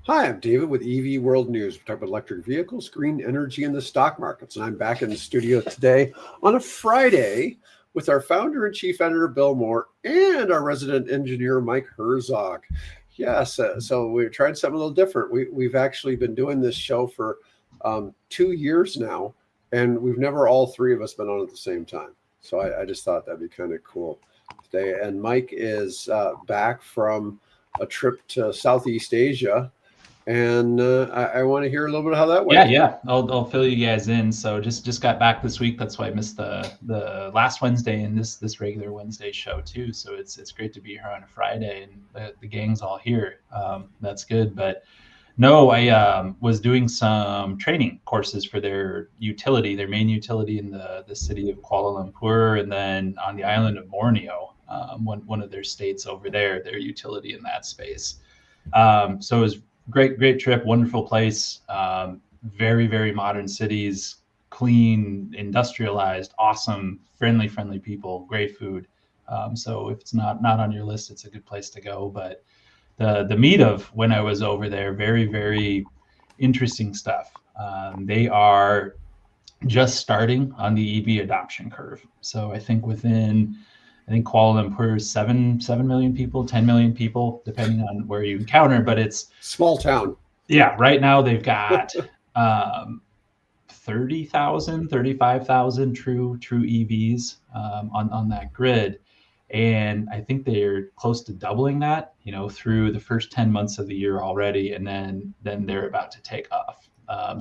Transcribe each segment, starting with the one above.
Hi, I'm David with EV World News. We talk about electric vehicles, green energy, and the stock markets. And I'm back in the studio today on a Friday with our founder and chief editor, Bill Moore, and our resident engineer, Mike Herzog. Yes, so we tried something a little different. We've actually been doing this show for 2 years now, and we've never all three of us been on at the same time. So I just thought that'd be kind of cool today. And Mike is back from a trip to Southeast Asia. And I want to hear a little bit of how that went. Yeah. I'll fill you guys in. So just got back this week. That's why I missed the last Wednesday and this regular Wednesday show too. So it's great to be here on a Friday, and the gang's all here. That's good. But no, I was doing some training courses for their utility, their main utility in the city of Kuala Lumpur, and then on the island of Borneo, one of their states over there, their utility in that space. So it was great trip, wonderful place, very, very modern cities, clean, industrialized, awesome, friendly people, great food. So if it's not on your list, it's a good place to go. But the meat of when I was over there, very, very interesting stuff. They are just starting on the EV adoption curve. So I think Kuala Lumpur is 7 million people, 10 million people, depending on where you encounter, but it's small town. Yeah, right now they've got 30,000, 35,000 true EVs on that grid. And I think they're close to doubling that, through the first 10 months of the year already, and then they're about to take off.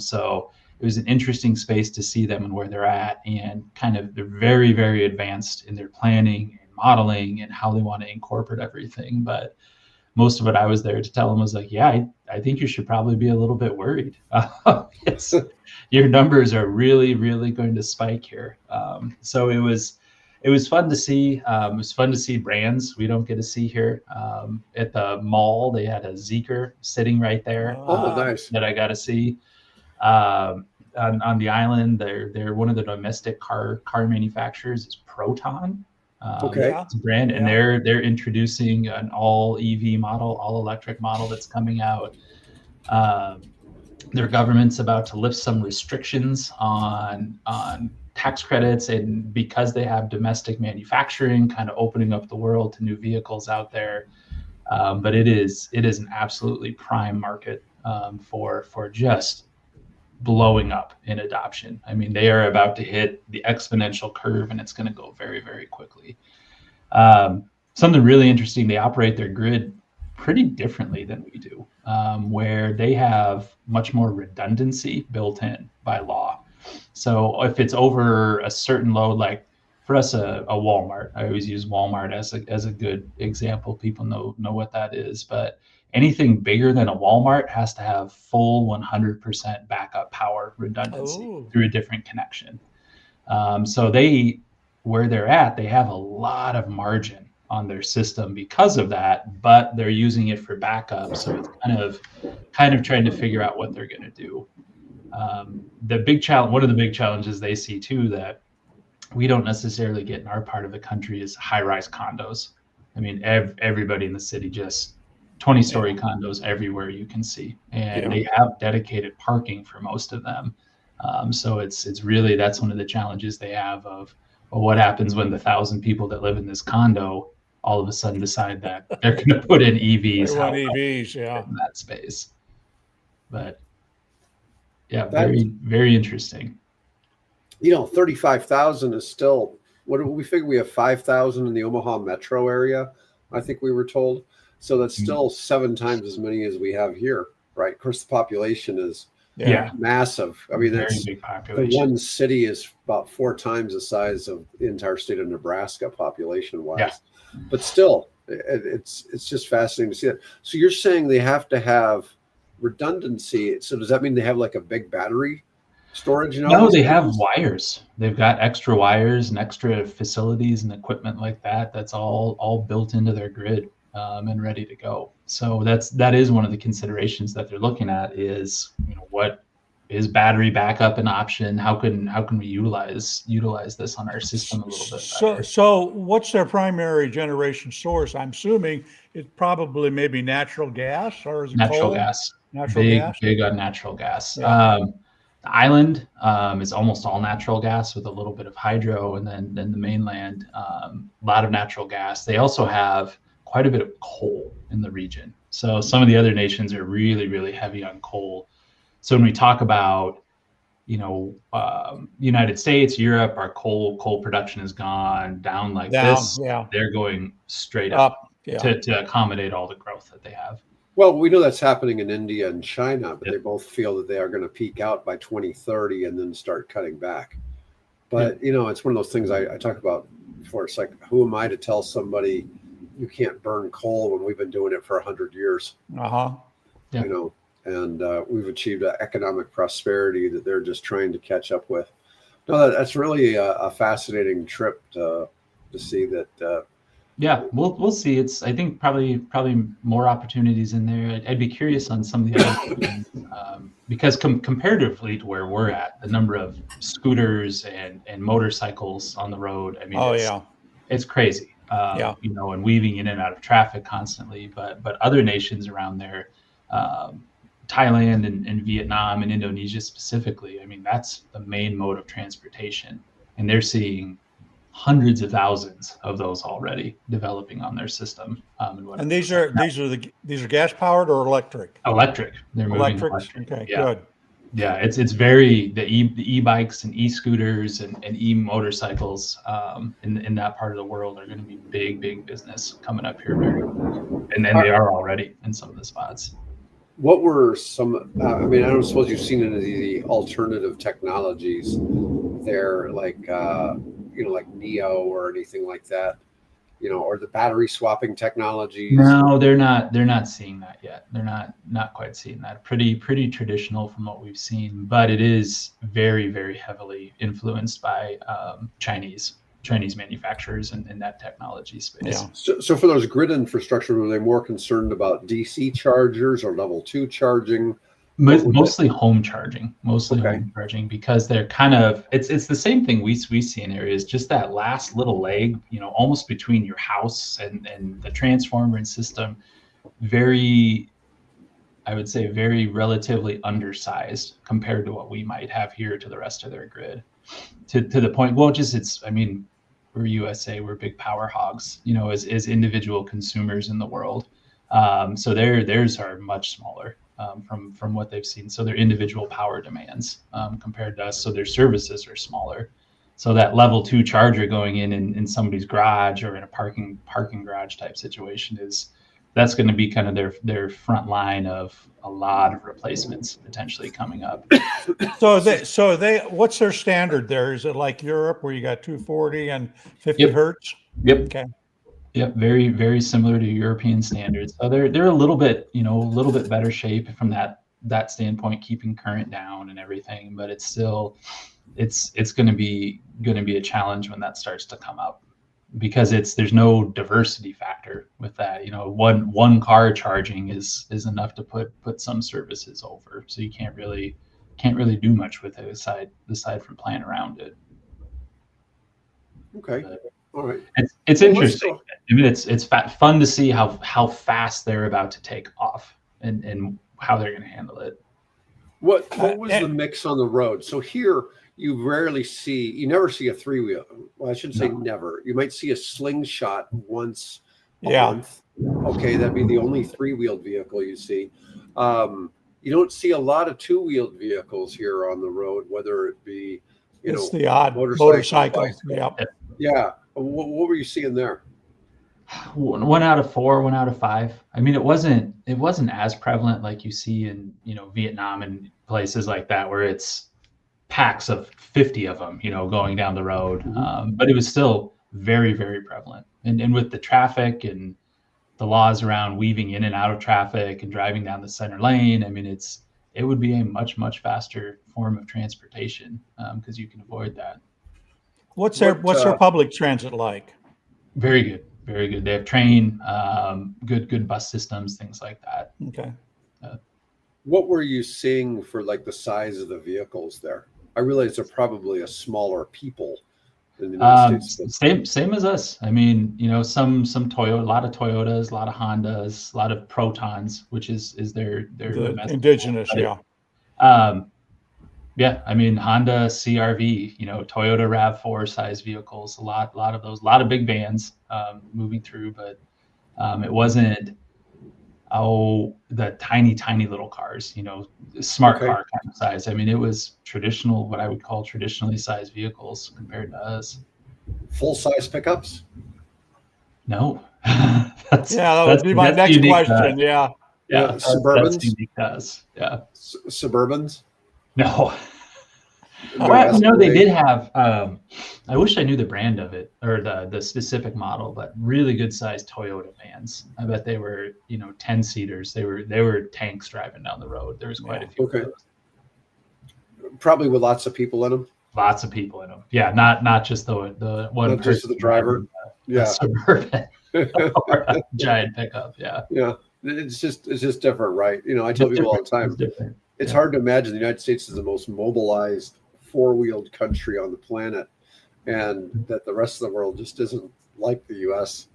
So it was an interesting space to see them and where they're at, and kind of they're very, very advanced in their planning and modeling and how they want to incorporate everything. But most of what I was there to tell them was like, yeah, I think you should probably be a little bit worried. Yes, your numbers are really, really going to spike here. So it was fun to see. It was fun to see brands we don't get to see here. At the mall, they had a Zeekr sitting right there. Nice. That I got to see. On the island, they're one of the domestic car manufacturers is Proton. Okay. It's a brand, and they're introducing an all EV model, all electric model that's coming out. Their government's about to lift some restrictions on tax credits, and because they have domestic manufacturing, kind of opening up the world to new vehicles out there. But it is an absolutely prime market for just blowing up in adoption. I mean, they are about to hit the exponential curve, and it's going to go very, very quickly. Something really interesting, they operate their grid pretty differently than we do, where they have much more redundancy built in by law. So if it's over a certain load, like for us, a Walmart, I always use Walmart as a good example. People know what that is, but anything bigger than a Walmart has to have full 100% backup power redundancy through a different connection. So where they're at, they have a lot of margin on their system because of that, but they're using it for backup. So it's kind of trying to figure out what they're going to do. The big challenge, one of the big challenges they see too, that we don't necessarily get in our part of the country, is high-rise condos. I mean, everybody in the city just 20-story condos everywhere you can see, and they have dedicated parking for most of them. So it's really, that's one of the challenges they have of, well, what happens when the 1,000 people that live in this condo all of a sudden decide that they're going to put in EVs? They want EVs, in that space. But yeah, very, very interesting. 35,000 is still, what do we figure? We have 5,000 in the Omaha metro area, I think we were told. So that's still 7 times as many as we have here, right? Of course, the population is massive. I mean, that's big population. The one city is about 4 times the size of the entire state of Nebraska population-wise. Yeah. But still, it's just fascinating to see that. So you're saying they have to have redundancy. So does that mean they have like a big battery storage? No, they have wires. They've got extra wires and extra facilities and equipment like that. That's all built into their grid. And ready to go. So that is one of the considerations that they're looking at is, what is battery backup an option? How can we utilize this on our system a little bit better? So what's their primary generation source? I'm assuming it's probably maybe natural gas, or is it natural coal? gas. Natural gas? big on natural gas. Yeah. The island is almost all natural gas with a little bit of hydro, and then the mainland, a lot of natural gas. They also have quite a bit of coal in the region. So some of the other nations are really, really heavy on coal. So when we talk about, United States, Europe, our coal production has gone down like Down, this. yeah. They're going straight up Yeah. to accommodate all the growth that they have. Well, we know that's happening in India and China, but Yep. they both feel that they are going to peak out by 2030 and then start cutting back. But, it's one of those things I talk about before. It's like, who am I to tell somebody you can't burn coal when we've been doing it for 100 years? Uh-huh. Yeah. And we've achieved an economic prosperity that they're just trying to catch up with. No, that's really a fascinating trip to see that. Yeah, we'll see. I think probably more opportunities in there. I'd be curious on some of the other things, because comparatively to where we're at, the number of scooters and motorcycles on the road, I mean, it's crazy. And weaving in and out of traffic constantly. But other nations around there, Thailand and Vietnam and Indonesia specifically, I mean, that's the main mode of transportation, and they're seeing hundreds of thousands of those already developing on their system. And these are gas powered or electric? Electric. They're moving electric. Okay, yeah. Good. Yeah, it's very the e-bikes and e-scooters and e-motorcycles in that part of the world are going to be big business coming up here very quick. And then they are already in some of the spots. What were some? I don't suppose you've seen any of the alternative technologies there, like like Neo or anything like that, or the battery swapping technologies. No, they're not seeing that yet. They're not quite seeing that. Pretty traditional from what we've seen, but it is very, very heavily influenced by Chinese manufacturers in that technology space. Yeah. So for those grid infrastructure, were they more concerned about DC chargers or level 2 charging? Mostly home charging, Okay. home charging, because they're kind of, it's the same thing we see in areas, just that last little leg, almost between your house and the transformer and system, I would say very relatively undersized compared to what we might have here to the rest of their grid. To the point, we're USA, we're big power hogs, as individual consumers in the world. So theirs are much smaller from what they've seen. So their individual power demands compared to us. So their services are smaller. So that level 2 charger going in somebody's garage or in a parking garage type situation that's going to be kind of their front line of a lot of replacements potentially coming up. So what's their standard there? Is it like Europe where you got 240 and 50 hertz? Yep. Okay. Yep. Very, very similar to European standards. So they're a little bit better shape from that standpoint, keeping current down and everything. But it's still, it's going to be a challenge when that starts to come up, because there's no diversity factor with that. One car charging is enough to put some services over. So you can't really do much with it aside from playing around it. Okay. But all right. It's interesting. I mean, it's fun to see how fast they're about to take off and how they're going to handle it. What was the mix on the road? So here you never see a 3-wheel. Well, I shouldn't say never. You might see a slingshot once a month. Okay, that'd be the only 3-wheeled vehicle you see. You don't see a lot of 2-wheeled vehicles here on the road, whether it be it's the odd motorcycle. Yep. Yeah. What were you seeing there? 1 out of 4, 1 out of 5. I mean, it wasn't as prevalent like you see in Vietnam and places like that, where it's packs of 50 of them, going down the road. But it was still very, very prevalent. And with the traffic and the laws around weaving in and out of traffic and driving down the center lane, I mean, it would be a much, much faster form of transportation because you can avoid that. What's their public transit like? Very good. Very good. They have train, good bus systems, things like that. Okay. What were you seeing for like the size of the vehicles there? I realize they're probably a smaller people in the United States? Same as us. I mean, some Toyota, a lot of Toyotas, a lot of Hondas, a lot of Protons, which is their The indigenous, yeah. Yeah, I mean Honda CRV, Toyota RAV4 size vehicles, a lot of those, a lot of big vans moving through, but it wasn't the tiny little cars, smart car kind of size. I mean, it was traditional, what I would call traditionally sized vehicles compared to us. Full size pickups? No. that would be my next question. Yeah. Suburbans? That's unique to us. Yeah. Suburbans? No. Well, they did have. I wish I knew the brand of it or the specific model, but really good sized Toyota vans. I bet they were 10-seaters. They were tanks driving down the road. There was quite a few. Okay. Probably with lots of people in them. Lots of people in them. Yeah, not just the one. Not just the driver. Yeah. Suburban or a giant pickup. Yeah. Yeah. It's just different, right? I tell people all the time. It's hard to imagine the United States is the most mobilized four-wheeled country on the planet, and that the rest of the world just isn't like the U.S.,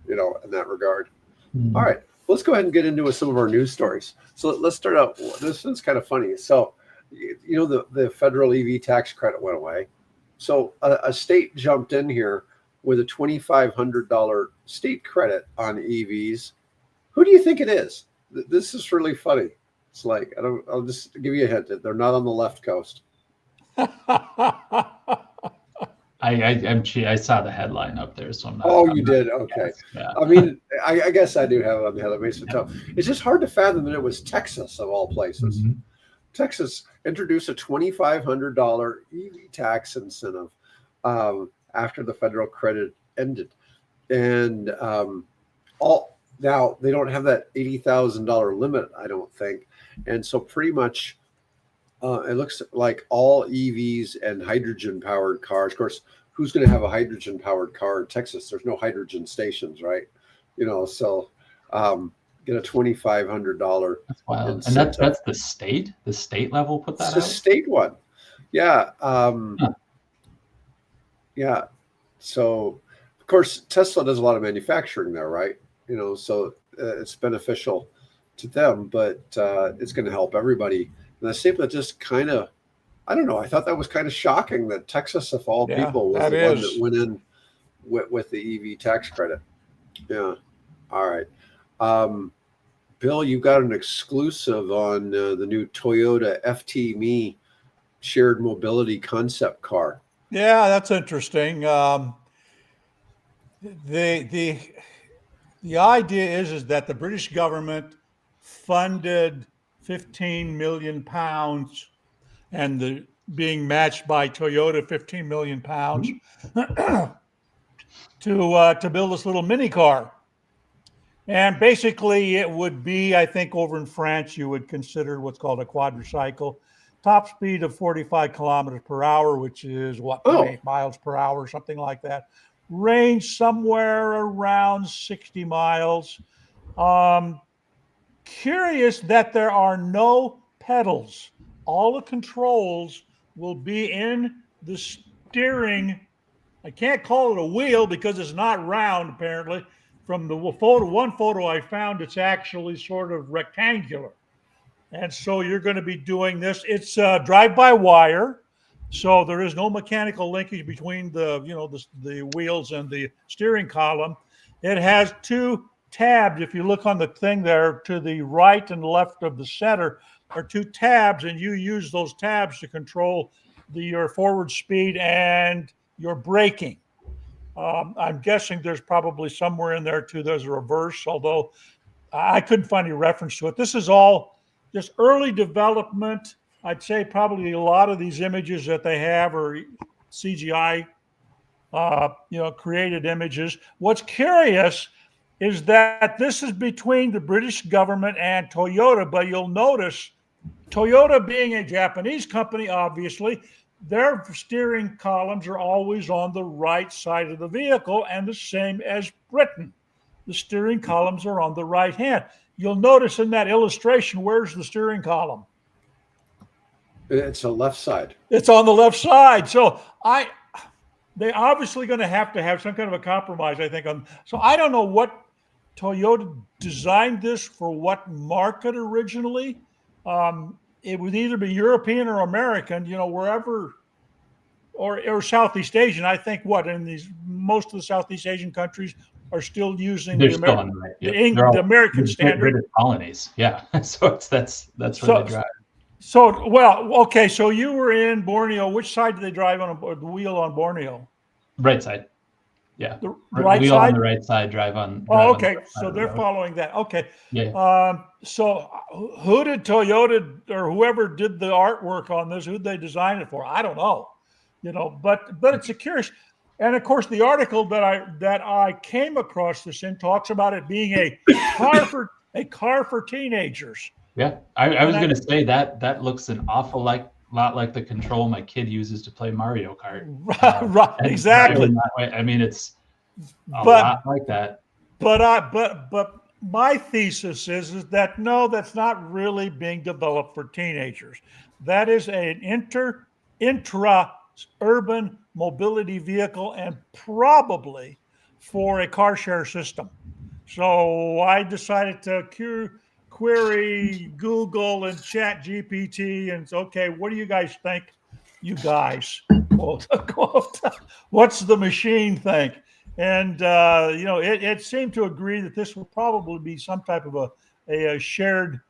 in that regard. Mm-hmm. All right, let's go ahead and get into some of our news stories. So let's start out. This one's kind of funny. So, the federal EV tax credit went away. So a state jumped in here with a $2,500 state credit on EVs. Who do you think it is? This is really funny. It's like, I'll just give you a hint. They're not on the left coast. I saw the headline up there, so I'm not. Oh, you did? Okay. Yeah. I mean, I guess I do have it on the headline. It makes it tough. It's just hard to fathom that it was Texas, of all places. Mm-hmm. Texas introduced a $2,500 EV tax incentive after the federal credit ended. And now they don't have that $80,000 limit, I don't think. And so pretty much it looks like all EVs and hydrogen-powered cars. Of course, who's going to have a hydrogen-powered car in Texas? There's no hydrogen stations, right? So get a $2,500. That's wild. And that's the state? The state level put that out? It's a state one. Yeah. Yeah. So, of course, Tesla does a lot of manufacturing there, right? So it's beneficial to them, but it's going to help everybody. And the statement just kind of, I don't know. I thought that was kind of shocking that Texas, of all people, was the one that went in with the EV tax credit. Yeah. All right. Bill, you've got an exclusive on the new Toyota FT-Me shared mobility concept car. Yeah, that's interesting. The idea is that the British government funded 15 million pounds, and being matched by Toyota 15 million pounds to build this little mini car. And basically it would be, I think over in France, you would consider what's called a quadricycle. Top speed of 45 kilometers per hour, which is 8 miles per hour, something like that. Range somewhere around 60 miles. Curious that there are no pedals. All the controls will be in the steering. I can't call it a wheel because it's not round, apparently. From the one photo I found, it's actually sort of rectangular. And so you're going to be doing this. It's drive-by-wire, so there is no mechanical linkage between the wheels and the steering column. It has two tabs. If you look on the thing there, to the right and left of the center are two tabs, and you use those tabs to control your forward speed and your braking. I'm guessing there's probably somewhere in there too there's a reverse, although I couldn't find any reference to it. This is all just early development. I'd say probably a lot of these images that they have are CGI, created images. What's curious is that this is between the British government and Toyota, but you'll notice Toyota, being a Japanese company, obviously, their steering columns are always on the right side of the vehicle, and the same as Britain. The steering columns are on the right hand. You'll notice in that illustration, where's the steering column? It's the left side. It's on the left side. So they obviously going to have some kind of a compromise, I think. So I don't know what Toyota designed this for, what market originally. It would either be European or American, wherever, or Southeast Asian. I think most of the Southeast Asian countries are still using They're still on the right. Yep. the American standard. British colonies. Yeah. So that's where they drive. So, well, okay. So you were in Borneo. Which side do they drive on the wheel on Borneo? Right side. Yeah. The right wheel side? on the right side, drive on. Oh, okay. On the right So they're following that. Okay. Yeah. So who did Toyota or whoever did the artwork on this? Who'd they design it for? I don't know. But it's a curious. And of course, the article that I came across this in talks about it being a car for teenagers. Yeah, I was going to say that looks an awful lot like the control my kid uses to play Mario Kart. Right, exactly. That way. I mean, it's a lot like that. But my thesis is that no, that's not really being developed for teenagers. That is an intra-urban mobility vehicle, and probably for a car share system. So I decided to query Google and Chat GPT and say, okay, what do you guys think? You guys, quote unquote, what's the machine think? And it seemed to agree that this will probably be some type of a shared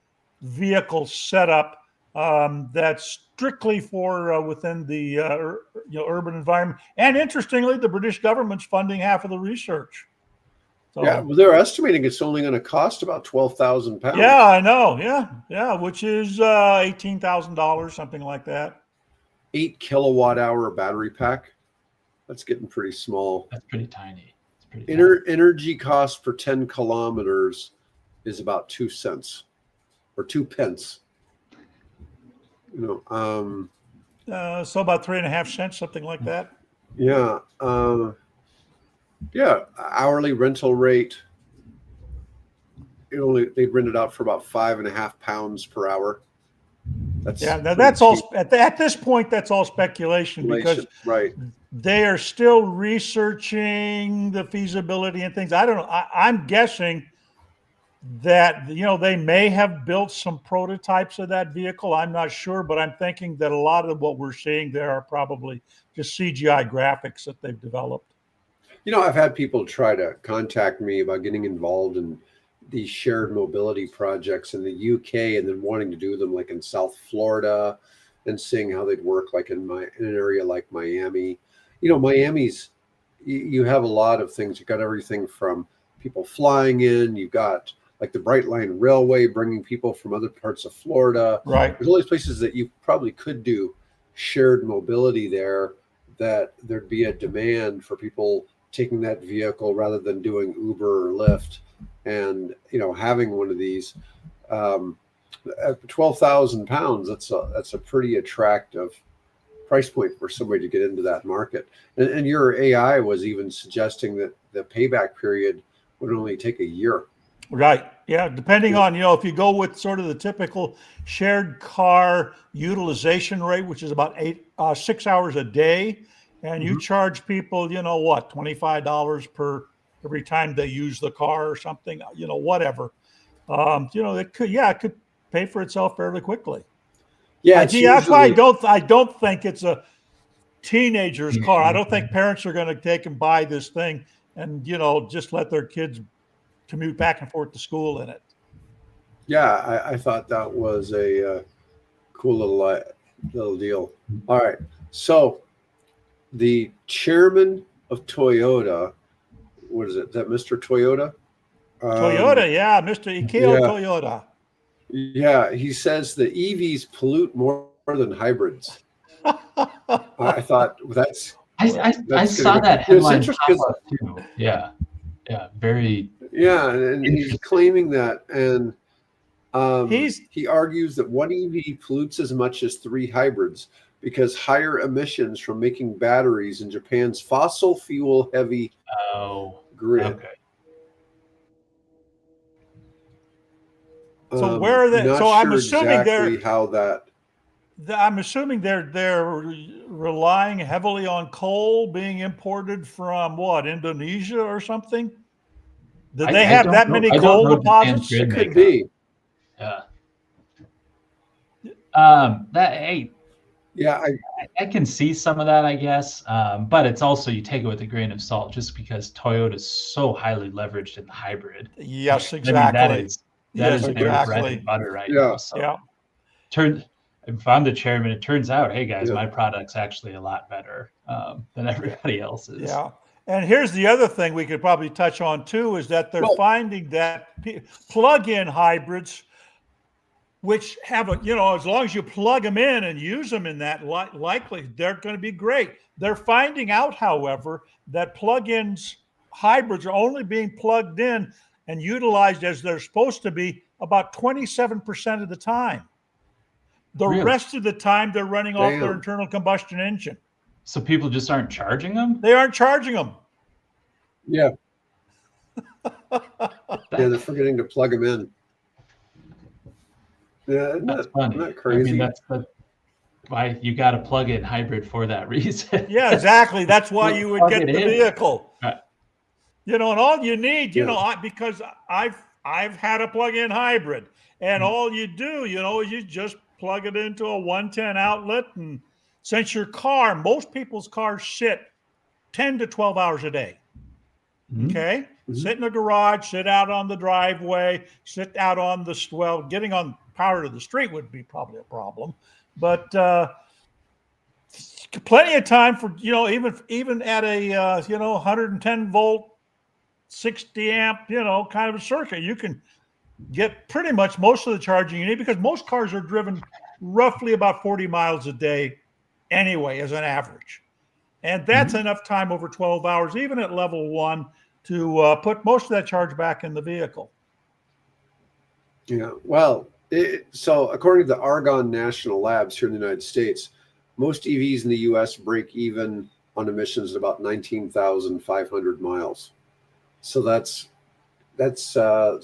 vehicle setup that's strictly for within the urban environment. And interestingly, the British government's funding half of the research. So, yeah, well, they're estimating it's only going to cost about £12,000. Yeah, I know. Yeah, which is $18,000, something like that. 8 kilowatt hour battery pack. That's getting pretty small. That's pretty tiny. It's pretty Energy cost per 10 kilometers is about 2 cents or 2 pence. So about 3.5 cents, something like that. Yeah. Hourly rental rate. They'd rent it out for about £5.50 per hour. That's all at this point. That's all speculation because right. They are still researching the feasibility and things. I don't know. I'm guessing that they may have built some prototypes of that vehicle. I'm not sure, but I'm thinking that a lot of what we're seeing there are probably just CGI graphics that they've developed. I've had people try to contact me about getting involved in these shared mobility projects in the UK and then wanting to do them like in South Florida and seeing how they'd work like in an area like Miami. Miami's, you have a lot of things. You've got everything from people flying in. You've got like the Bright Line Railway bringing people from other parts of Florida. Right. There's all these places that you probably could do shared mobility there, that there'd be a demand for people taking that vehicle rather than doing Uber or Lyft. And having one of these at £12,000, that's a pretty attractive price point for somebody to get into that market. And your AI was even suggesting that the payback period would only take a year. Right. Yeah. Depending on if you go with sort of the typical shared car utilization rate, which is about 6 hours a day, and you charge people, $25 per every time they use the car or something, whatever. It could pay for itself fairly quickly. Yeah, that's why I don't think it's a teenager's car. I don't think parents are going to take and buy this thing and just let their kids commute back and forth to school in it. Yeah, I thought that was a cool little deal. All right, so the chairman of Toyota, what is it? Is that Mr. Toyota? Toyota, yeah, Mr. Ikeo Toyota. Yeah, he says the EVs pollute more than hybrids. I thought that's. I saw that headline pop up too. Yeah, very. Yeah, and he's claiming that, and he argues that one EV pollutes as much as 3 hybrids because higher emissions from making batteries in Japan's fossil fuel heavy grid. Okay. So where are they? So I'm assuming exactly how that I'm assuming they're relying heavily on coal being imported from what, Indonesia or something? Did they have that many I don't coal know Japan's deposits? grid It could makeup. be. Yeah. Hey, Yeah, I can see some of that, I guess, but it's also, you take it with a grain of salt, just because Toyota is so highly leveraged in the hybrid. Yes, I mean, exactly. that Yes, is their bread exactly. and butter right Yeah. now. So Yeah. if I'm the chairman, it turns out, hey guys, Yeah. my product's actually a lot better than everybody else's. Yeah. And here's the other thing we could probably touch on too, is that they're finding that plug-in hybrids, which have a, as long as you plug them in and use them in that, likely they're going to be great. They're finding out, however, that plug-ins hybrids are only being plugged in and utilized as they're supposed to be about 27% of the time. The rest of the time they're running off their internal combustion engine. So people just aren't charging them? They aren't charging them. Yeah. Yeah, they're forgetting to plug them in. Yeah, that's funny. Isn't that crazy? I mean, that's why you got to plug in hybrid for that reason. Yeah, exactly. That's why you would get the vehicle. Right. And all you need, because I've had a plug-in hybrid, and all you do, is you just plug it into a 110 outlet, and since most people's cars sit 10 to 12 hours a day. Okay. Mm-hmm. Sit in the garage, sit out on the driveway, sit out on getting on power to the street would be probably a problem, but plenty of time for, even at a, 110 volt, 60 amp, kind of a circuit, you can get pretty much most of the charging you need, because most cars are driven roughly about 40 miles a day anyway, as an average. And that's enough time over 12 hours, even at level 1, to put most of that charge back in the vehicle. Yeah, well, so according to the Argonne National Labs here in the United States, most EVs in the U.S. break even on emissions at about 19,500 miles. So that's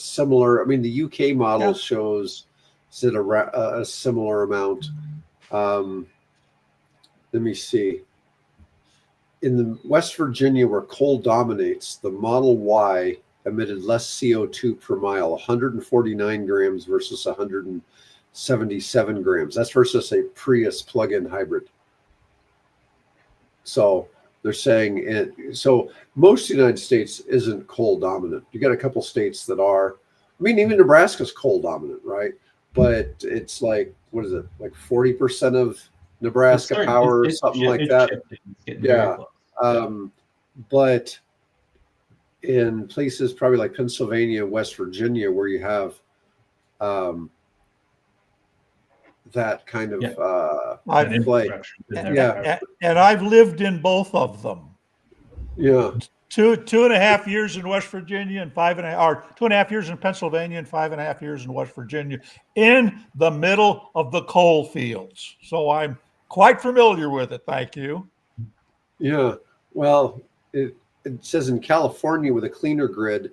similar. I mean, the UK model shows a similar amount. Let me see. In the West Virginia, where coal dominates, the Model Y emitted less CO2 per mile, 149 grams versus 177 grams. That's versus a Prius plug-in hybrid. So they're saying so most of the United States isn't coal dominant. You got a couple states that are. I mean, even Nebraska's coal dominant, right? But it's like, what is it? Like 40% of Nebraska power or something like that. Yeah. But in places probably like Pennsylvania, West Virginia, where you have that kind of play. And I've lived in both of them. Yeah. 2.5 years in West Virginia and 2.5 years in Pennsylvania and 5.5 years in West Virginia, in the middle of the coal fields. So I'm quite familiar with it. Thank you. Yeah. Well, it says in California with a cleaner grid,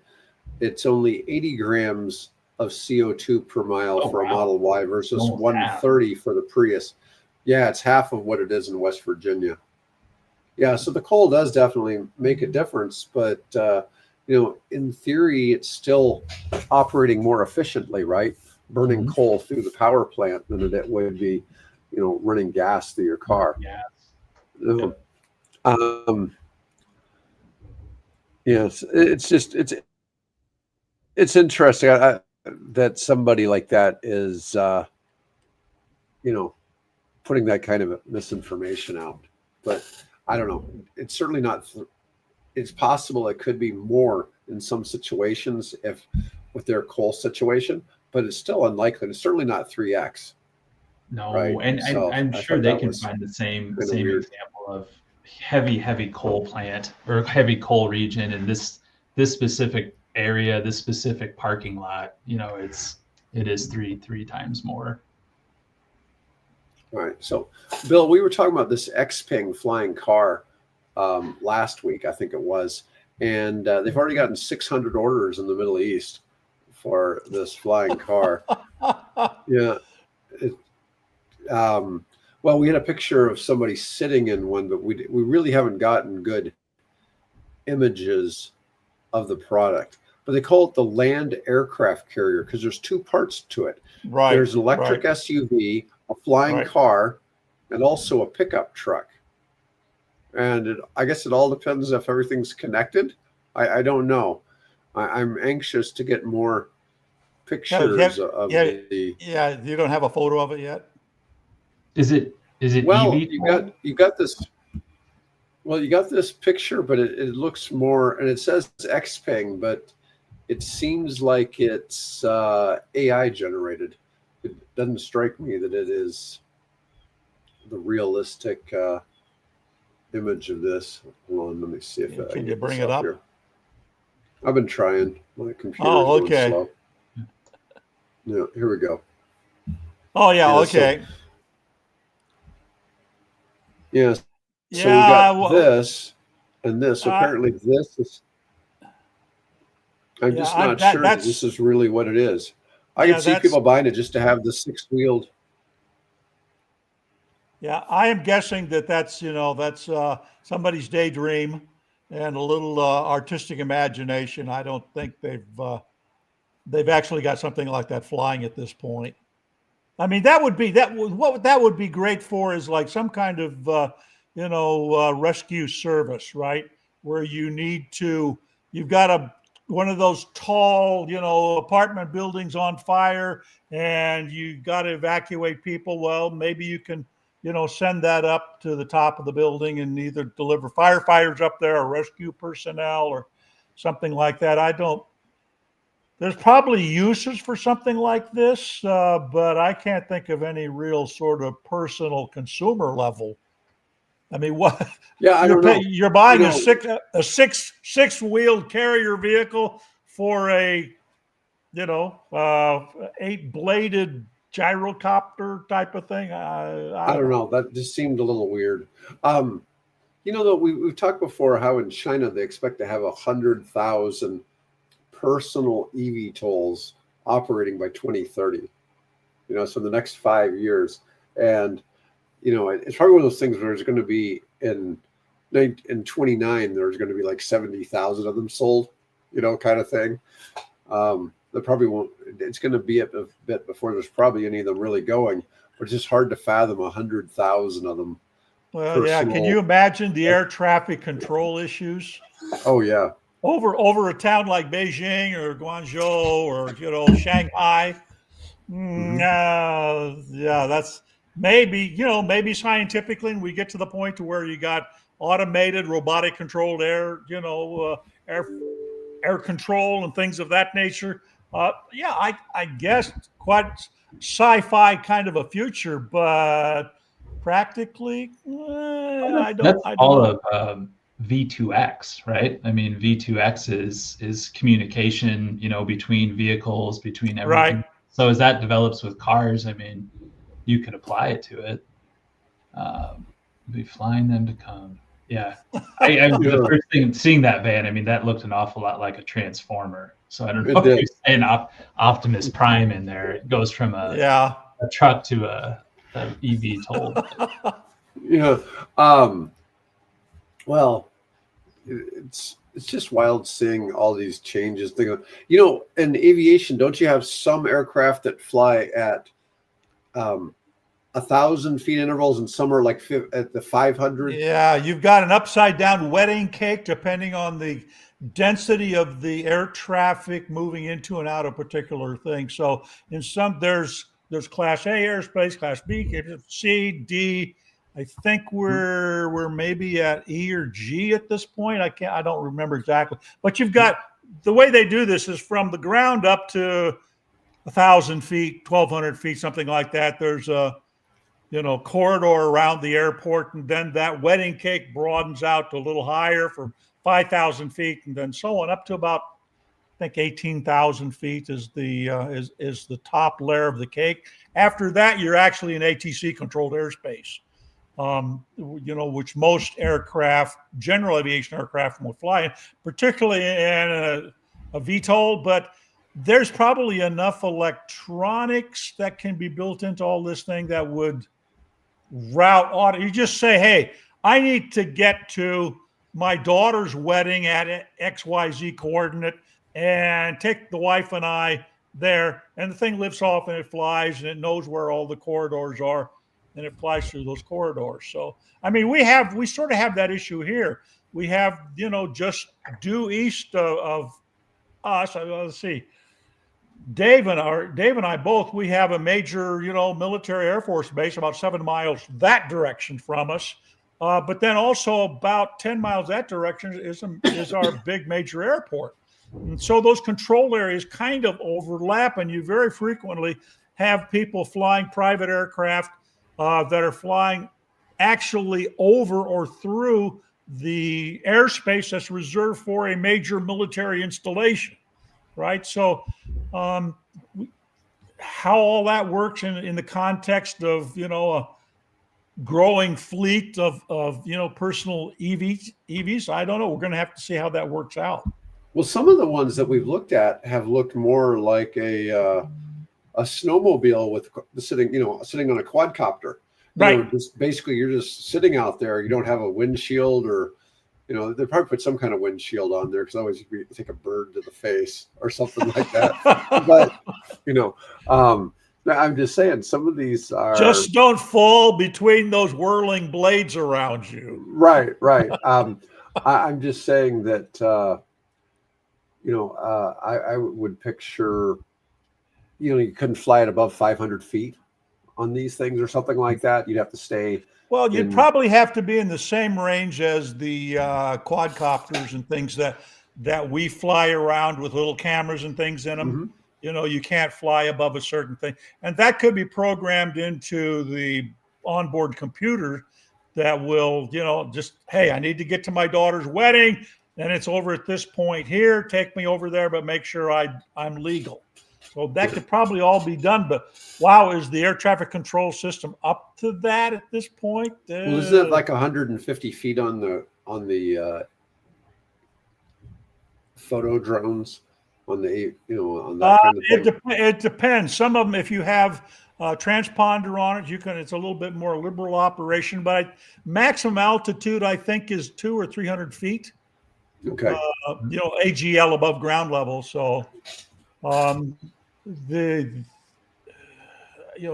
it's only 80 grams of CO2 per mile for a Model Y versus 130 for the Prius. Yeah, it's half of what it is in West Virginia. Yeah, so the coal does definitely make a difference, but in theory, it's still operating more efficiently, right? Burning coal through the power plant than it would be, running gas through your car. Yes, it's interesting that somebody like that is, putting that kind of misinformation out. But I don't know. It's certainly not. It's possible it could be more in some situations with their coal situation, but it's still unlikely. It's certainly not 3x. No, right? And I'm sure they can find the same example of heavy coal plant or heavy coal region in this specific area, this specific parking lot. It is three times more. All right. So, Bill, we were talking about this Xpeng flying car last week, I think it was, and they've already gotten 600 orders in the Middle East for this flying car. Yeah. Well, we had a picture of somebody sitting in one, but we really haven't gotten good images of the product. But they call it the land aircraft carrier because there's two parts to it. Right. There's an electric right, SUV, a flying right. car, and also a pickup truck. And I guess it all depends if everything's connected. I don't know. I'm anxious to get more pictures of the. Yeah, you don't have a photo of it yet? Is it Well, EV? you got this. Well, you got this picture, but it looks more, and it says Xpeng, but it seems like it's AI generated. It doesn't strike me that it is the realistic image of this. Hold on, let me see if Can you bring it up? Here. I've been trying. My computer's okay. going slow. Yeah, here we go. Oh yeah, okay. Yes. So we got this and this. So apparently this is. I'm just not sure that this is really what it is. I can see people buying it just to have the six-wheeled. Yeah, I am guessing that's somebody's daydream and a little artistic imagination. I don't think they've actually got something like that flying at this point. I mean, what that would be great for is like some kind of rescue service, right? Where you've got one of those tall, apartment buildings on fire, and you got to evacuate people. Well, maybe you can, send that up to the top of the building and either deliver firefighters up there or rescue personnel or something like that. There's probably uses for something like this, but I can't think of any real sort of personal consumer level. I mean, what? Yeah, I don't know. You're buying a six-wheeled carrier vehicle for a 8-bladed gyrocopter type of thing. I don't know. That just seemed a little weird. Though we've talked before how in China they expect to have 100,000 personal eVTOLs operating by 2030. So in the next 5 years, and it's probably one of those things where there's going to be in 29 there's going to be like 70,000 of them sold, kind of thing. There probably won't. It's going to be a bit before there's probably any of them really going. But it's just hard to fathom 100,000 of them. Well, yeah. Can you imagine the air traffic control issues? Oh yeah. Over a town like Beijing or Guangzhou or Shanghai. Yeah, that's maybe scientifically, and we get to the point to where you got automated, robotic controlled air control and things of that nature. I guess quite sci-fi kind of a future, but practically, I don't. All of V2X, right? I mean, V2X is communication, between vehicles, between everything. Right. So as that develops with cars, I mean, you could apply it to it. Be flying them to come. Yeah. The first thing, seeing that van, I mean, that looked an awful lot like a Transformer. So I don't know if you're saying Optimus Prime in there. It goes from a truck to a eVTOL. Yeah. Well, it's just wild seeing all these changes. In aviation, don't you have some aircraft that fly at 1,000 feet intervals and some are like at the 500? Yeah, you've got an upside down wedding cake depending on the density of the air traffic moving into and out of particular things. So in some there's Class A airspace, Class B, C, D. I think we're maybe at E or G at this point. I don't remember exactly. But you've got the way they do this is from the ground up to 1,000 feet, 1,200 feet, something like that. There's a corridor around the airport, and then that wedding cake broadens out to a little higher for 5,000 feet, and then so on up to about, I think, 18,000 feet is the top layer of the cake. After that, you're actually in ATC controlled airspace, which most aircraft, general aviation aircraft, will fly in, particularly in a VTOL. But there's probably enough electronics that can be built into all this thing that would route audit. You just say, hey, I need to get to my daughter's wedding at XYZ coordinate and take the wife and I there. And the thing lifts off and it flies and it knows where all the corridors are and it flies through those corridors. So, I mean, we sort of have that issue here. We have, just due east of us. Let's see. Dave and I both, we have a major, military Air Force base about 7 miles that direction from us. But then also about 10 miles that direction is our big major airport. And so those control areas kind of overlap, and you very frequently have people flying private aircraft that are flying actually over or through the airspace that's reserved for a major military installation, right? So how all that works in the context of, a growing fleet of personal EVs, I don't know. We're going to have to see how that works out. Well, some of the ones that we've looked at have looked more like a snowmobile with sitting on a quadcopter. Right. Just basically you're just sitting out there. You don't have a windshield, or they probably put some kind of windshield on there because I always take a bird to the face or something like that. But I'm just saying some of these are just don't fall between those whirling blades around you. Right. I'm just saying that I would picture you couldn't fly it above 500 feet on these things or something like that. You'd have to stay. Well, you'd probably have to be in the same range as the quadcopters and things that we fly around with little cameras and things in them. Mm-hmm. You can't fly above a certain thing. And that could be programmed into the onboard computer that will, just, hey, I need to get to my daughter's wedding, and it's over at this point here. Take me over there, but make sure I'm legal. So that could probably all be done. But wow, is the air traffic control system up to that at this point? Well, isn't it like 150 feet on the photo drones? On the on that kind of thing? It depends. Some of them, if you have a transponder on it, it's a little bit more liberal operation. But maximum altitude, I think, is 200 or 300 feet. Okay. AGL above ground level. So,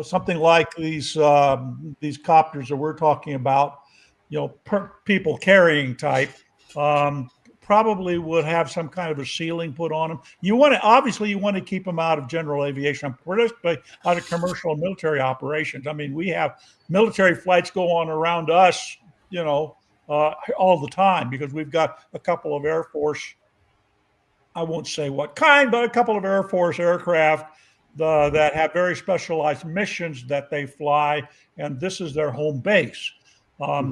something like these copters that we're talking about, people carrying type. Probably would have some kind of a ceiling put on them. You want to keep them out of general aviation, particularly out of commercial and military operations. I mean, we have military flights go on around us, all the time, because we've got a couple of Air Force, I won't say what kind, but a couple of Air Force aircraft that have very specialized missions that they fly, and this is their home base.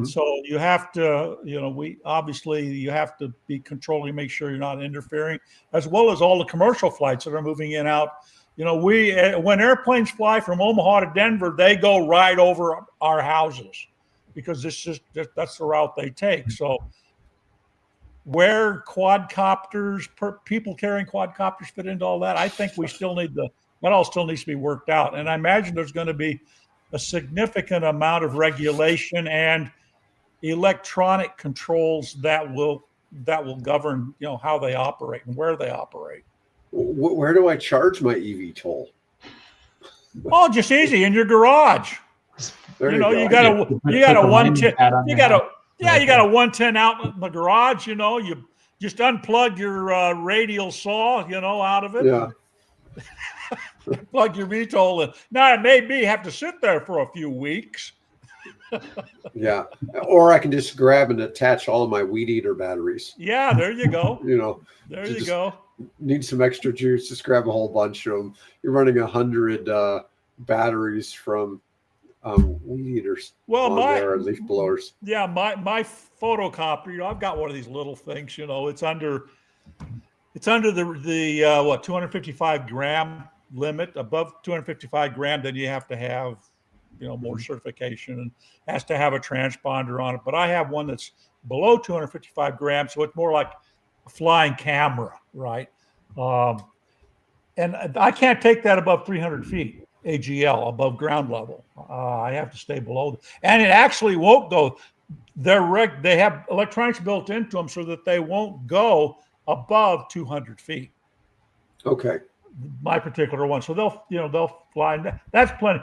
So you have to, you have to be controlling, make sure you're not interfering, as well as all the commercial flights that are moving in and out. When airplanes fly from Omaha to Denver, they go right over our houses because that's the route they take. So where people carrying quadcopters fit into all that, I think that all still needs to be worked out. And I imagine there's going to be a significant amount of regulation and electronic controls that will govern, how they operate and where they operate. Where do I charge my EV toll? Oh, just easy in your garage. You got a 110. You got a 110 out in the garage. You just unplug your radial saw, out of it. Yeah. Plug your VTOL in. Now it may have to sit there for a few weeks. Yeah, or I can just grab and attach all of my weed eater batteries. Yeah, there you go. There you go. Need some extra juice? Just grab a whole bunch of them. You're running 100 batteries from weed eaters. Well, there, leaf blowers. Yeah, my photocopier. I've got one of these little things. It's under the 255 gram limit. Above 255 gram, then you have to have more certification and has to have a transponder on it. But I have one that's below 255 grams, so it's more like a flying camera, right? And I can't take that above 300 feet. AGL, above ground level. I have to stay below. And it actually won't go. They have electronics built into them so that they won't go above 200 feet. Okay. My particular one. So they'll fly. That's plenty.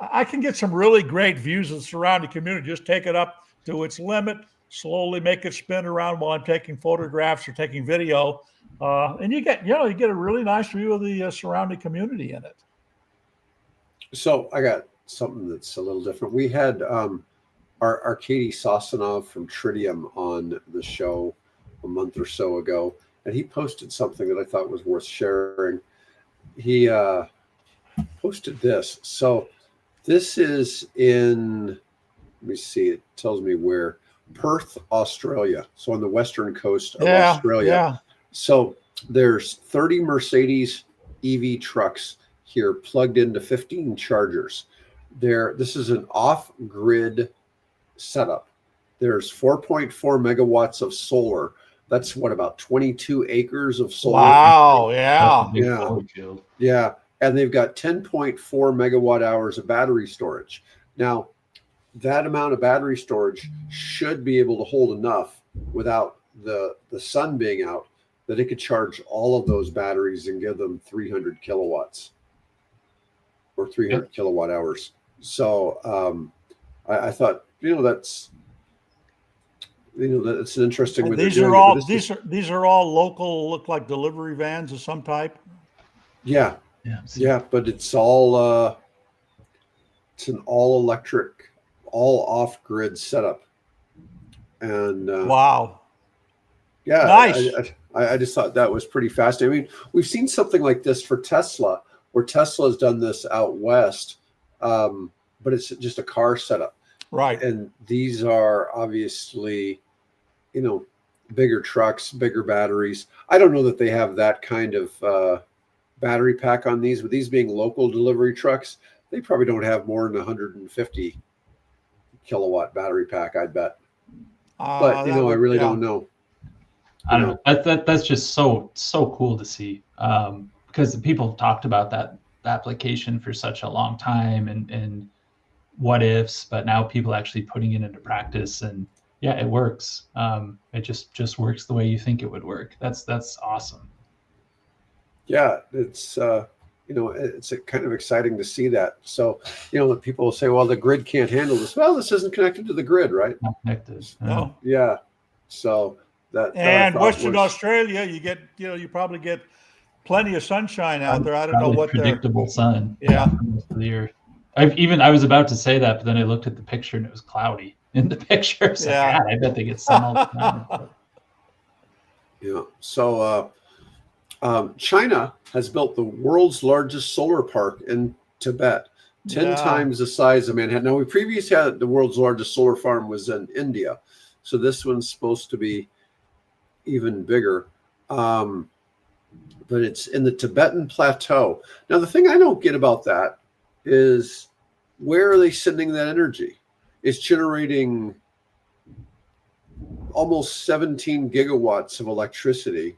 I can get some really great views of the surrounding community. Just take it up to its limit, slowly make it spin around while I'm taking photographs or taking video. And you get a really nice view of the surrounding community in it. So I got something that's a little different. We had our Katie Sasanov from Tritium on the show a month or so ago, and he posted something that I thought was worth sharing. He posted this. So this is in, let me see, it tells me where, Perth, Australia. So on the western coast of Australia. Yeah. So there's 30 Mercedes EV trucks here plugged into 15 chargers. This is an off-grid setup. There's 4.4 megawatts of solar. That's what, about 22 acres of solar. Wow, yeah. Yeah. And they've got 10.4 megawatt hours of battery storage. Now, that amount of battery storage should be able to hold enough without the sun being out that it could charge all of those batteries and give them 300 kilowatts or 300 kilowatt hours. So I thought, that's an interesting way. These are all local, look like delivery vans of some type. Yeah, but it's all it's an all electric, all off grid setup. And wow, yeah, nice. I just thought that was pretty fascinating. I mean, we've seen something like this for Tesla, where Tesla has done this out west, but it's just a car setup. Right. And these are obviously, bigger trucks, bigger batteries. I don't know that they have that kind of battery pack on these, but these being local delivery trucks, they probably don't have more than 150 kilowatt battery pack, I bet. But, I really don't know. I don't know. That's just so cool to see, because the people talked about that application for such a long time and what ifs, but now people actually putting it into practice, and yeah, it works. It just works the way you think it would work. That's awesome. Yeah, it's it's kind of exciting to see that. So people will say, well, the grid can't handle this. Well, this isn't connected to the grid, right? Not connected. No. Yeah. So and Western Australia, you probably get plenty of sunshine out there. I don't know what predictable sun. Yeah. Most of the year. I was about to say that, but then I looked at the picture and it was cloudy in the picture. So yeah. God, I bet they get sun all the time. Yeah. So China has built the world's largest solar park in Tibet, 10 times the size of Manhattan. Now, we previously had the world's largest solar farm was in India. So this one's supposed to be even bigger. But it's in the Tibetan plateau. Now, the thing I don't get about that is, where are they sending that energy? It's generating almost 17 gigawatts of electricity.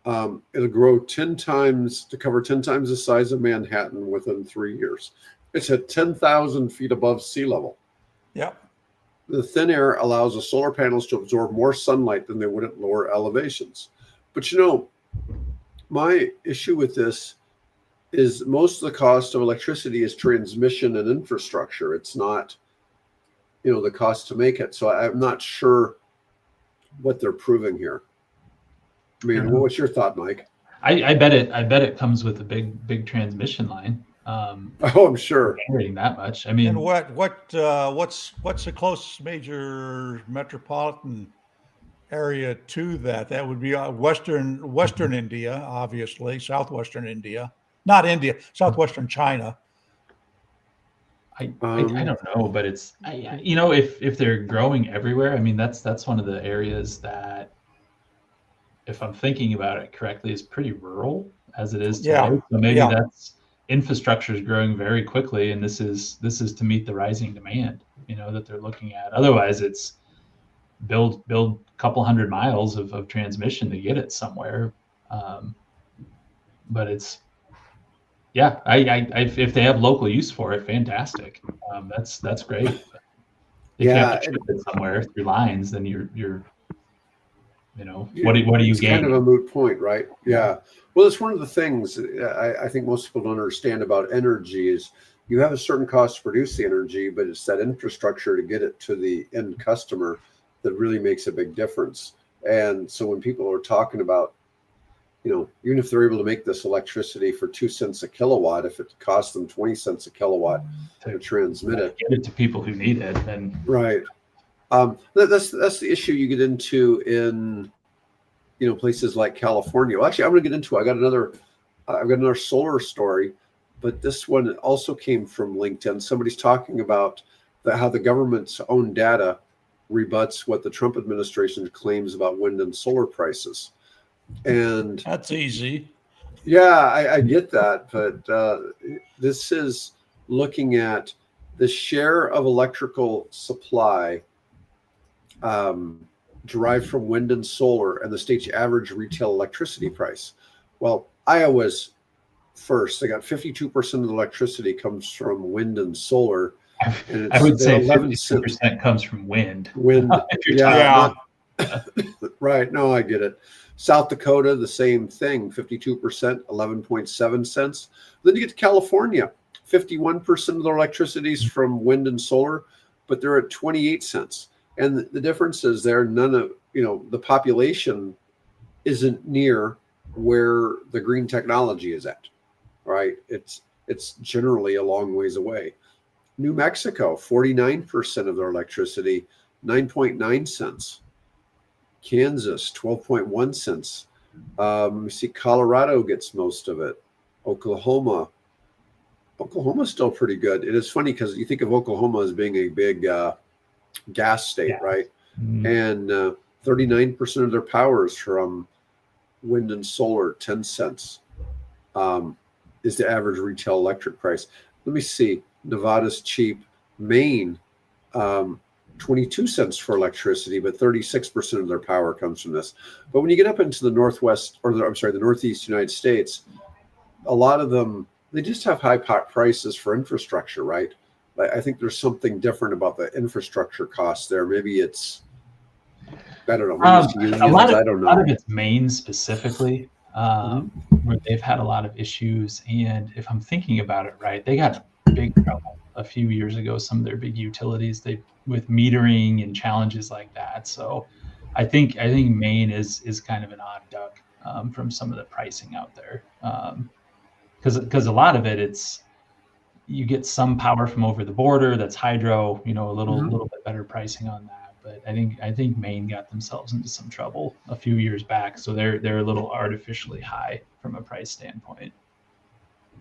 It'll grow 10 times to cover 10 times the size of Manhattan within 3 years. It's at 10,000 feet above sea level. Yep. The thin air allows the solar panels to absorb more sunlight than they would at lower elevations. But my issue with this is most of the cost of electricity is transmission and infrastructure. It's not, the cost to make it. So I'm not sure what they're proving here. I mean, what's your thought, Mike? I bet it comes with a big transmission line. I'm sure. Generating that much. I mean, and what's the closest major metropolitan area to that? That would be Western India, obviously, southwestern India, not India, southwestern China. I don't know, but it's if they're growing everywhere, I mean that's one of the areas that, if I'm thinking about it correctly, is pretty rural as it is today. Yeah. So maybe that's infrastructure is growing very quickly, and this is to meet the rising demand, that they're looking at. Otherwise, it's build a couple hundred miles of transmission to get it somewhere. But it's Yeah, if they have local use for it, fantastic. That's great. If you have to ship it somewhere through lines, then you're what do you it's gain? kind of a moot point, right? Yeah. Well, it's one of the things I think most people don't understand about energy is you have a certain cost to produce the energy, but it's that infrastructure to get it to the end customer that really makes a big difference. And so when people are talking about, even if they're able to make this electricity for 2 cents a kilowatt, if it costs them 20 cents a kilowatt to transmit it, get it to people who need it, then right. That's the issue you get into in places like California. Well, actually, I'm going to get into. I've got another solar story, but this one also came from LinkedIn. Somebody's talking about how the government's own data rebuts what the Trump administration claims about wind and solar prices. And that's easy. Yeah, I get that, but this is looking at the share of electrical supply derived from wind and solar and the state's average retail electricity price. Well, Iowa's first. They got 52% of the electricity comes from wind and solar. And I would say 52% 50% comes from wind. Wind, yeah. Right. No, I get it. South Dakota, the same thing, 52%, 11.7 cents. Then you get to California, 51% of their electricity is from wind and solar, but they're at 28 cents. And the difference is there, none of, the population isn't near where the green technology is at, right? It's generally a long ways away. New Mexico, 49% of their electricity, 9.9 cents. Kansas, 12.1 cents. We see Colorado gets most of it. Oklahoma's still pretty good. It is funny because you think of Oklahoma as being a big gas state, right? Mm-hmm. And 39% of their power is from wind and solar, 10 cents is the average retail electric price. Let me see. Nevada's cheap. Maine, 22 cents for electricity, but 36% of their power comes from this. But when you get up into the the Northeast United States, a lot of them, they just have high prices for infrastructure, right? I think there's something different about the infrastructure costs there. Maybe it's, I don't know. A lot of it's Maine specifically, where they've had a lot of issues. And if I'm thinking about it right, they got big trouble a few years ago. Some of their big utilities, with metering and challenges like that. So I think Maine is kind of an odd duck from some of the pricing out there. Because a lot of it's you get some power from over the border that's hydro, a little bit better pricing on that. But I think Maine got themselves into some trouble a few years back, so they're a little artificially high from a price standpoint.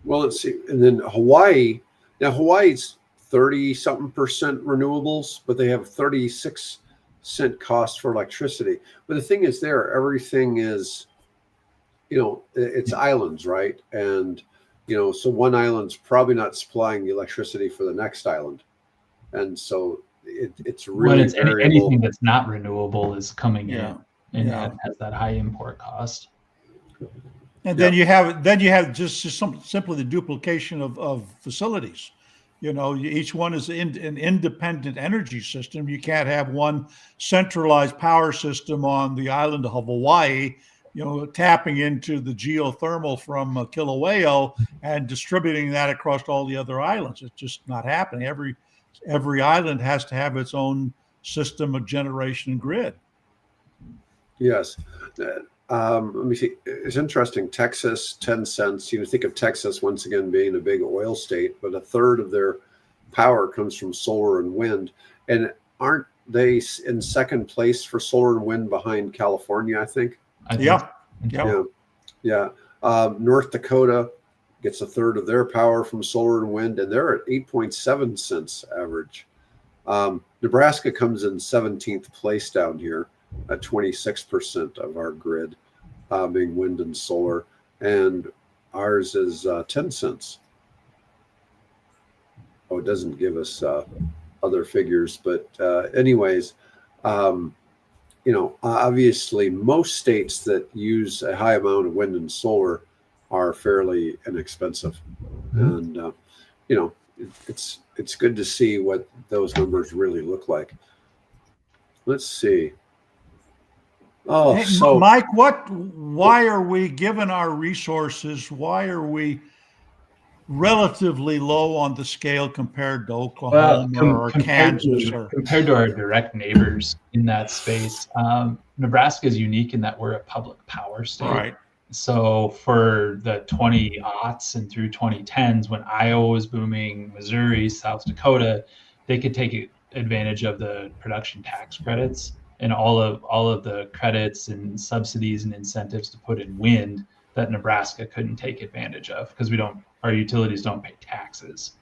Well, let's see, and then Hawaii. Now Hawaii's 30-something percent renewables, but they have 36-cent cost for electricity. But the thing is, everything is, it's islands, right? And so one island's probably not supplying the electricity for the next island, and so it's really anything that's not renewable is coming in and has that high import cost. And then you have just simply the duplication of facilities. Each one is an independent energy system. You can't have one centralized power system on the island of Hawaii, tapping into the geothermal from Kilauea and distributing that across all the other islands. It's just not happening. Every island has to have its own system of generation and grid. Yes. Let me see. It's interesting. Texas, 10 cents. You think of Texas once again being a big oil state, but a third of their power comes from solar and wind. And aren't they in second place for solar and wind behind California, I think? Yeah. North Dakota gets a third of their power from solar and wind, and they're at 8.7 cents average. Nebraska comes in 17th place down here at 26% of our grid being wind and solar, and ours is 10 cents. Oh, it doesn't give us other figures, but anyways, obviously most states that use a high amount of wind and solar are fairly inexpensive. And, it's good to see what those numbers really look like. Let's see. Oh, Hey, so Mike, why are we, given our resources, why are we relatively low on the scale compared to Oklahoma or Kansas? Compared to our direct neighbors in that space, Nebraska is unique in that we're a public power state. Right. So for the 20-aughts and through 2010s, when Iowa was booming, Missouri, South Dakota, they could take advantage of the production tax credits and all of the credits and subsidies and incentives to put in wind that Nebraska couldn't take advantage of because our utilities don't pay taxes.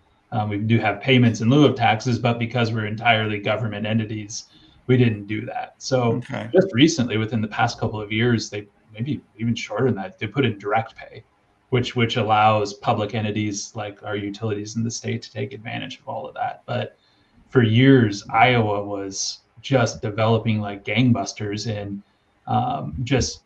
We do have payments in lieu of taxes, but because we're entirely government entities, we didn't do that. So just recently, within the past couple of years, they maybe even shorter than that, they put in direct pay, which allows public entities like our utilities in the state to take advantage of all of that. But for years, Iowa was just developing like gangbusters and just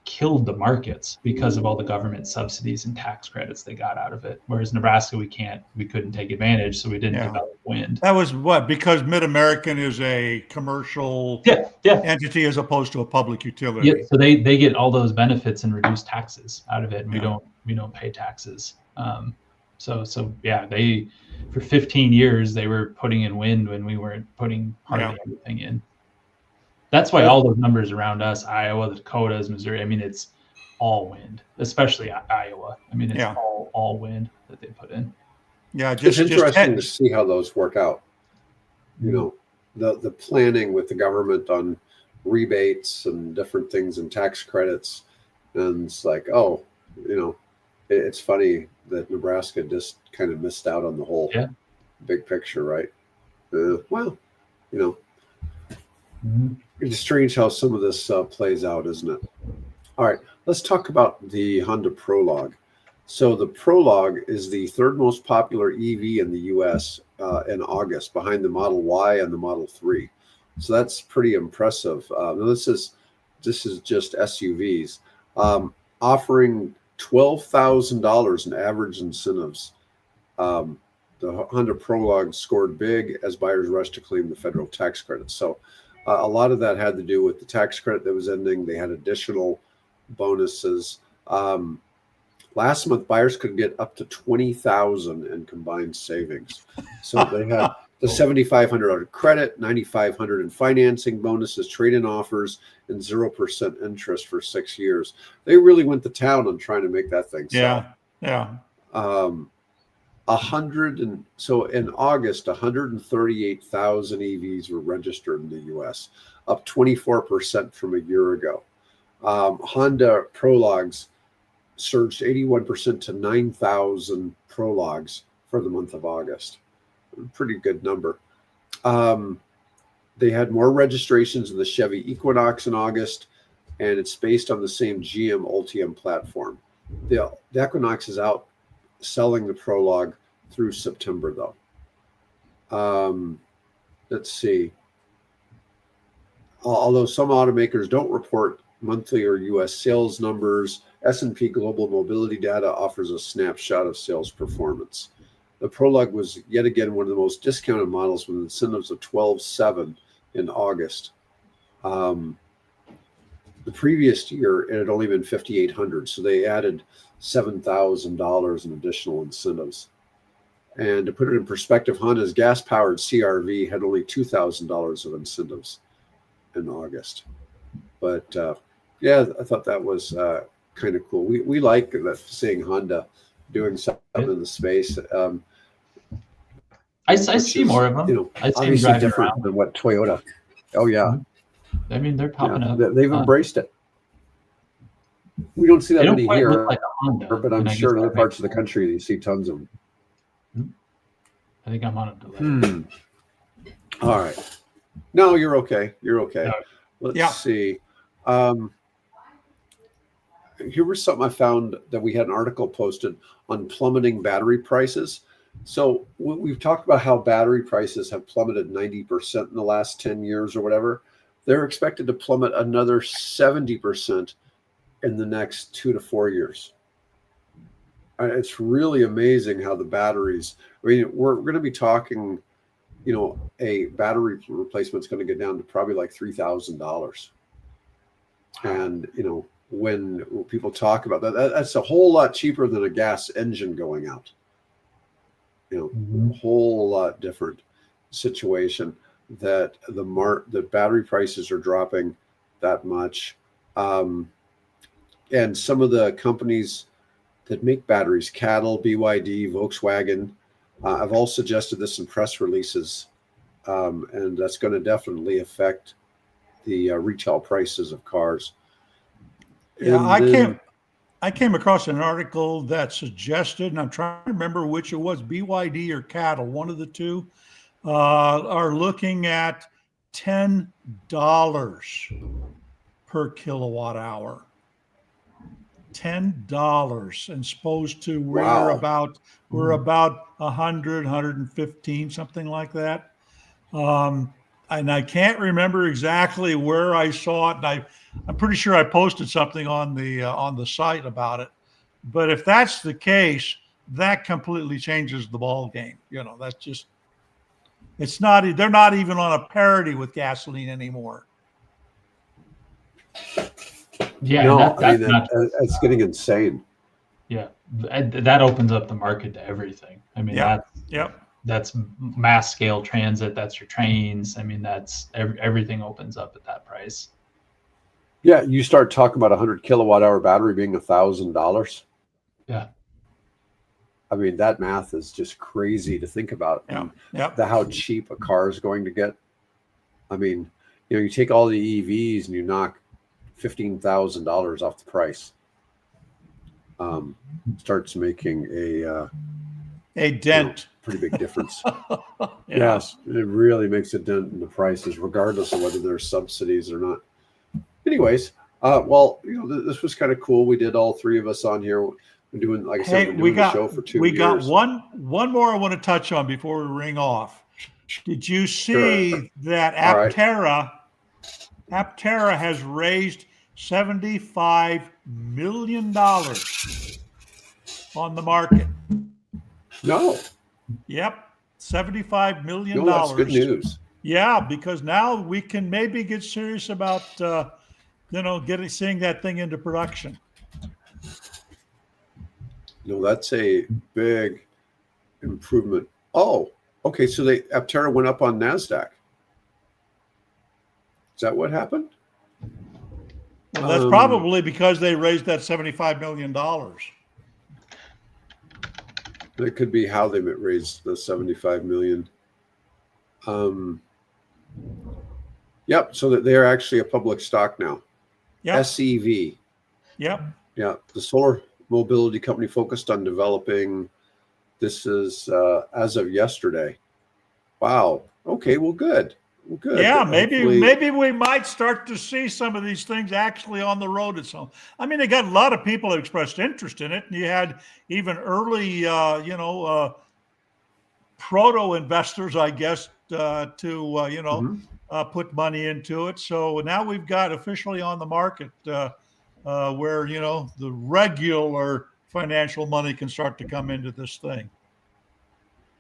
killed the markets because of all the government subsidies and tax credits they got out of it. Whereas Nebraska, we couldn't take advantage, so we didn't develop wind. That was because Mid-American is a commercial entity as opposed to a public utility. Yeah, so they get all those benefits and reduced taxes out of it, and we don't pay taxes. They for 15 years they were putting in wind when we weren't putting hardly anything in. That's why all those numbers around us, Iowa, the Dakotas, Missouri, I mean, it's all wind, especially Iowa. I mean, it's all wind that they put in. Yeah, it's interesting to see how those work out. The planning with the government on rebates and different things and tax credits. And it's like, it's funny that Nebraska just kind of missed out on the whole big picture, right? It's strange how some of this plays out, isn't it? All right, let's talk about the Honda Prologue. So the Prologue is the third most popular EV in the U.S. In August, behind the Model Y and the Model 3. So that's pretty impressive. This is just SUVs, offering $12,000 in average incentives. The Honda Prologue scored big as buyers rushed to claim the federal tax credits. So a lot of that had to do with the tax credit that was ending. They had additional bonuses. Last month, buyers could get up to $20,000 in combined savings. So they had the $7,500 credit, $9,500 in financing bonuses, trade-in offers, and 0% interest for 6 years. They really went to town on trying to make that thing sell. So in August, 138,000 EVs were registered in the U.S., up 24% from a year ago. Honda Prologues surged 81% to 9,000 Prologues for the month of August. Pretty good number. They had more registrations in the Chevy Equinox in August, and it's based on the same GM Ultium platform. The Equinox is out selling the Prologue through September, though. Let's see. Although some automakers don't report monthly or U.S. sales numbers, S&P Global Mobility data offers a snapshot of sales performance. The Prologue was yet again one of the most discounted models with incentives of $12,700 in August. The previous year, it had only been $5,800, so they added $7,000 in additional incentives. And to put it in perspective, Honda's gas-powered CR-V had only $2,000 of incentives in August. But I thought that was kind of cool. We like seeing Honda doing something in the space. I see more of them. I see obviously them different around than what Toyota. Oh yeah. I mean, they're popping up. They've embraced it. We don't see that many here, like a Honda, but I'm sure in other parts of the country you see tons of them. I think I'm on a delay. All right. No, you're okay. You're okay. Let's see. Here was something I found that we had an article posted on plummeting battery prices. So we've talked about how battery prices have plummeted 90% in the last 10 years or whatever. They're expected to plummet another 70% in the next 2 to 4 years. It's really amazing how the batteries. I mean, we're going to be talking. A battery replacement is going to get down to probably like $3,000. And when people talk about that, that's a whole lot cheaper than a gas engine going out. A whole lot different situation. That the battery prices are dropping that much, and some of the companies that make batteries, Cattle, BYD, Volkswagen, have all suggested this in press releases, and that's going to definitely affect the retail prices of cars. Yeah, I came across an article that suggested, and I'm trying to remember which it was, BYD or Cattle, one of the two, are looking at $10 per kilowatt hour. $10, and supposed to we're about 100, 115, something like that. And I can't remember exactly where I saw it. And I'm pretty sure I posted something on the site about it. But if that's the case, that completely changes the ball game. That's just, they're not even on a parity with gasoline anymore. Yeah, no, that's getting insane. Yeah, that opens up the market to everything. I mean, that's mass scale transit. That's your trains. I mean, that's everything opens up at that price. Yeah, you start talking about 100 kilowatt hour battery being $1,000. Yeah, I mean, that math is just crazy to think about. How cheap a car is going to get. I mean, you take all the EVs and you knock $15,000 off the price. Starts making a dent. Pretty big difference. Yes, it really makes a dent in the prices, regardless of whether there's subsidies or not. Anyways, this was kind of cool. We did all three of us on here. We're doing, like I said, we're doing the show for 2 years. We got one more I want to touch on before we ring off. Did you see that Aptera has raised $75 million on the market? No. Yep, $75 million. No, that's good news. Yeah, because now we can maybe get serious about seeing that thing into production. No, that's a big improvement. Oh, okay. So Aptera went up on NASDAQ. Is that what happened? Well, that's probably because they raised that $75 million. That could be how they raised the $75 million. Yep. So that they're actually a public stock now. Yep. SEV. Yep. Yeah. The solar mobility company focused on developing. This is as of yesterday. Wow. Okay. Well, good. Well, good. Yeah, maybe we might start to see some of these things actually on the road at some. I mean, they got a lot of people who expressed interest in it, and you had even early, proto investors, I guess, to put money into it. So now we've got officially on the market where the regular financial money can start to come into this thing.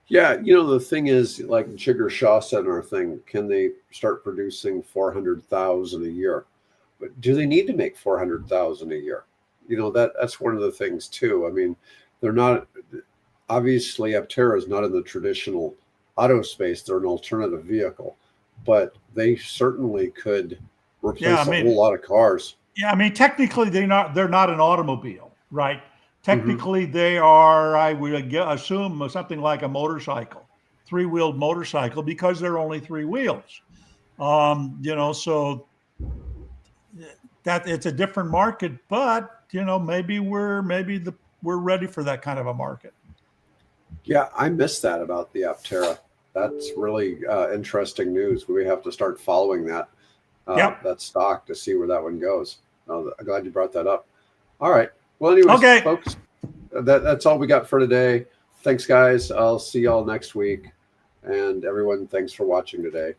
Yeah, the thing is, like Jigger Shaw said in our thing, can they start producing 400,000 a year? But do they need to make 400,000 a year? That's one of the things too. I mean, they're not, obviously Aptera is not in the traditional auto space. They're an alternative vehicle, but they certainly could replace a whole lot of cars. Yeah, I mean, technically they're not an automobile, right? Technically, they are, I would assume, something like a motorcycle, three-wheeled motorcycle, because they're only three wheels. So that it's a different market, but maybe we're ready for that kind of a market. Yeah, I missed that about the Aptera. That's really interesting news. We have to start following that stock to see where that one goes. I'm glad you brought that up. All right. Well, anyways, folks, that's all we got for today. Thanks, guys. I'll see y'all next week. And everyone, thanks for watching today.